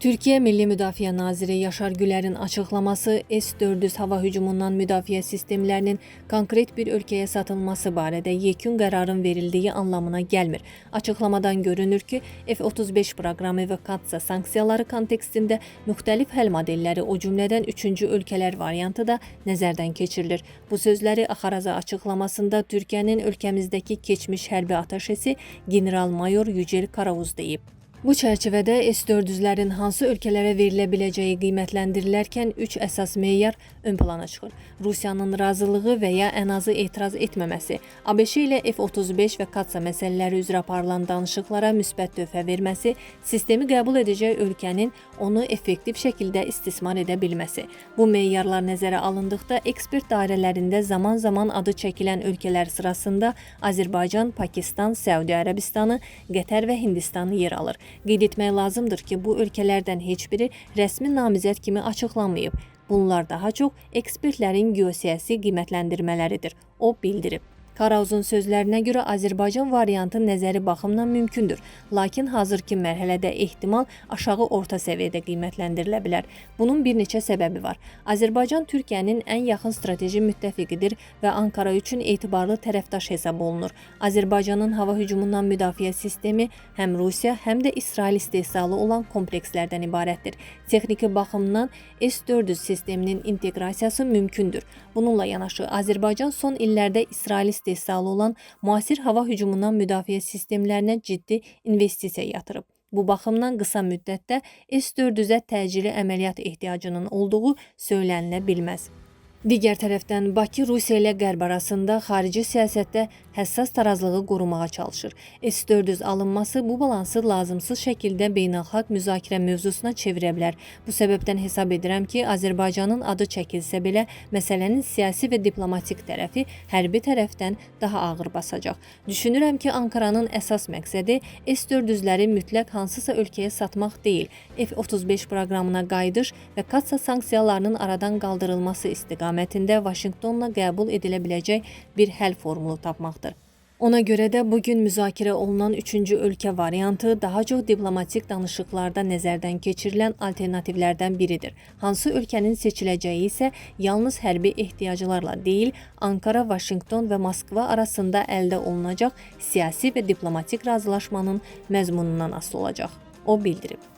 Türkiye Milli Müdafiə Naziri Yaşar Gülər'in açıqlaması S-400 hava hücumundan müdafiə sistemlərinin konkret bir ölkəyə satılması barədə yekun qərarın verildiyi anlamına gəlmir. Açıqlamadan görünür ki, F-35 proqramı və KATSA sanksiyaları kontekstində müxtəlif həll modelləri, o cümlədən 3-cü ölkələr variantı da nəzərdən keçirilir. Bu sözləri Axaraza açıqlamasında Türkiyənin ölkəmizdəki keçmiş hərbi ataşesi general-mayor Yücel Karavuz deyib. Bu çərçivədə S-400-lərin hansı ölkələrə verilə biləcəyi qiymətləndirilərkən 3 əsas meyar ön plana çıxır. Rusiyanın razılığı və ya ən azı etiraz etməməsi, ABŞ ilə F-35 və KATSA məsələləri üzrə aparılan danışıqlara müsbət töhfə verməsi, sistemi qəbul edəcək ölkənin onu effektiv şəkildə istismar edə bilməsi. Bu meyarlar nəzərə alındıqda ekspert dairələrində zaman-zaman adı çəkilən ölkələr sırasında Azərbaycan, Pakistan, Səudi Ərəbistanı, Qətər və Hindistanı yer alır. Qeyd etmək lazımdır ki, bu ölkələrdən heç biri rəsmi namizəd kimi açıqlanmayıb. Bunlar daha çox ekspertlərin geosiyasi qiymətləndirmələridir, o bildirib. Karavuzun sözlərinə görə Azərbaycan variantı nəzəri baxımdan mümkündür, lakin hazırki mərhələdə ehtimal aşağı orta səviyyədə qiymətləndirilə bilər. Bunun bir neçə səbəbi var. Azərbaycan Türkiyənin ən yaxın strateji müttəfiqidir və Ankara üçün etibarlı tərəfdaş hesab olunur. Azərbaycanın hava hücumundan müdafiə sistemi həm Rusiya, həm də İsrail istehsalı olan komplekslərdən ibarətdir. Texniki baxımdan S-400 sisteminin inteqrasiyası mümkündür. Bununla yanaşı Azərbaycan son illərdə İsrail istehsalı olan müasir hava hücumundan müdafiə sistemlərinə ciddi investisiya yatırıb. Bu baxımdan qısa müddətdə S-400-ə təcili əməliyyat ehtiyacının olduğu söylənilə bilməz. Digər tərəfdən Bakı Rusiya ilə Qərb arasında xarici siyasətdə həssas tarazlığı qorumağa çalışır. S-400 alınması bu balansı lazımsız şəkildə beynəlxalq müzakirə mövzusuna çevirə bilər. Bu səbəbdən hesab edirəm ki, Azərbaycanın adı çəkilsə belə məsələnin siyasi və diplomatik tərəfi hərbi tərəfdən daha ağır basacaq. Düşünürəm ki, Ankaranın əsas məqsədi S-400-ləri mütləq hansısa ölkəyə satmaq deyil, F-35 proqramına qayıdış və KATSA sanksiyalarının aradan qaldırılması istiqamətində Vaşinqtonla qəbul edilə biləcək bir həll formulu tapmaqdır. Ona görə də bugün müzakirə olunan 3-cü ölkə variantı daha çox diplomatik danışıqlarda nəzərdən keçirilən alternativlərdən biridir. Hansı ölkənin seçiləcəyi isə yalnız hərbi ehtiyaclarla deyil, Ankara, Vaşinqton və Moskva arasında əldə olunacaq siyasi və diplomatik razılaşmanın məzmunundan asılı olacaq, o bildirib.